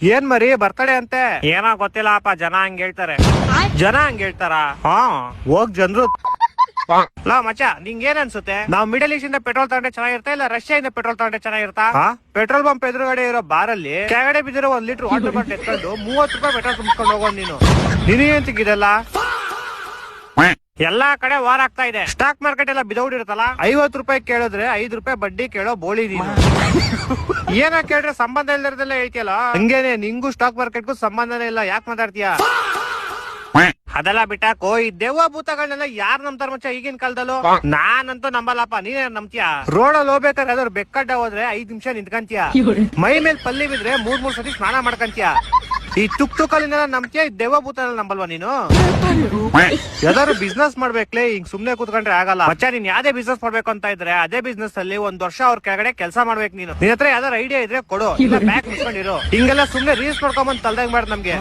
ಏನ್ ಮರಿ ಬರ್ತಡೆ ಅಂತೆ ಏನೋ ಗೊತ್ತಿಲ್ಲಪ್ಪ, ಜನ ಹಂಗ ಹೇಳ್ತಾರೆ. ಜನ ಹಂಗ ಹೇಳ್ತಾರ? ಹಾ, ಹೋಗ್ ಜನ್ರು. ಲಾ ಮಚ್ಚ, ನಿಂಗ್ ಏನ್ ಅನ್ಸುತ್ತೆ? ನಾವ್ ಮಿಡಲ್ ಈಸ್ಟ್ ಇಂದ ಪೆಟ್ರೋಲ್ ತಗೊಂಡ್ರೆ ಚೆನ್ನಾಗಿರ್ತಾ ಇಲ್ಲ ರಷ್ಯಾ ಇಂದ ಪೆಟ್ರೋಲ್ ತಗೊಂಡ್ರೆ ಚೆನ್ನಾಗಿರ್ತಾ? ಪೆಟ್ರೋಲ್ ಪಂಪ್ ಎದುರುಗಡೆ ಇರೋ ಬಾರಲ್ಲಿ ಕೆಳಗಡೆ ಬಿದ್ದಿರೋ 1 ಲೀಟರ್ ವಾಟರ್ ಬಾಟಲ್ ಎತ್ಕೊಂಡು 30 ರೂಪಾಯಿ ಪೆಟ್ರೋಲ್ ತುಂಬಿಸ್ಕೊಂಡು ಹೋಗೋದು ನೀನು. ನಿನಗೇಂತಿಗಿದೆಲ್ಲ ಎಲ್ಲಾ ಕಡೆ ವಾರ ಆಗ್ತಾ ಇದೆ. ಸ್ಟಾಕ್ ಮಾರ್ಕೆಟ್ ಎಲ್ಲ ಬಿದೌಡಿರುತ್ತಲ್ಲ, 50 ರೂಪಾಯಿ ಕೇಳಿದ್ರೆ 5 ರೂಪಾಯಿ ಬಡ್ಡಿ ಕೇಳೋ ಬೋಳಿ ನೀನು. ಏನ ಕೇಳಿದ್ರೆ ಸಂಬಂಧ ಇಲ್ದಿರದೆಲ್ಲ ಹೇಳ್ತಿಯಲ್ಲ. ಹಂಗೇನೆ ನಿಂಗೂ ಸ್ಟಾಕ್ ಮಾರ್ಕೆಟ್ಗೂ ಸಂಬಂಧನೇ ಇಲ್ಲ, ಯಾಕೆ ಮಾತಾಡ್ತೀಯ? ಅದೆಲ್ಲ ಬಿಟ್ಟಾಕೋ, ಈ ದೆವ್ವ ಭೂತಗಳನ್ನೆಲ್ಲ ಯಾರು ನಂಬ್ತಾರ ಮಚ್ಚ ಈಗಿನ ಕಾಲದಲ್ಲೂ? ನಾನಂತೂ ನಂಬಲ್ಲಪ್ಪ, ನೀನೇ ನಂಬ್ತೀಯ? ರೋಡಲ್ಲಿ ಹೋಗ್ಬೇಕಾದ್ರೆ ಅದ್ರ ಬೆಕ್ಕಡ್ಡ ಹೋದ್ರೆ 5 ನಿಮಿಷ ನಿಂತ್ಕಂತೀಯ, ಮೈ ಮೇಲೆ ಪಲ್ಲಿ ಬಿದ್ರೆ 3 ಸತಿ ಸ್ನಾನ ಮಾಡ್ಕಂತೀಯ. ಈ ತುಕ್ತುಕಲ್ಲಿನೆಲ್ಲ ನಂಬ್ತೀಯ, ಈ ದೆವ್ವ ಭೂತ ನಂಬಲ್ವಾ ನೀನು? ಯಾವ್ದಾದ್ರು ಬಿಸ್ನೆಸ್ ಮಾಡ್ಬೇಕ್ಲೆ, ಹಿಂಗ್ ಸುಮ್ನೆ ಕೂತ್ಕೊಂಡ್ರೆ ಆಗಲ್ಲ ಮಚ್ಚ. ನೀನ್ ಯಾವ್ದೇ ಬಿಸ್ನೆಸ್ ಮಾಡ್ಬೇಕು ಅಂತ ಇದ್ರೆ ಅದೇ ಬಿಸ್ನೆಸ್ ಅಲ್ಲಿ 1 ವರ್ಷ ಅವ್ರ ಕೆಳಗಡೆ ಕೆಲಸ ಮಾಡ್ಬೇಕು ನೀನು. ನಿನ್ ಹತ್ರ ಯಾವ್ದಾರು ಐಡಿಯಾ ಇದ್ರೆ ಕೊಡು, ಇಲ್ಲ ಬ್ಯಾಕ್ ಮುಚ್ಕೊಂಡಿರು. ಹಿಂಗೆಲ್ಲ ಸುಮ್ನೆ ರೀಲ್ಸ್ ನೋಡ್ಕೊಂಬಂದ್ ತಲ್ದಂಗ್ ಮಾಡ್ ನಮ್ಗೆ.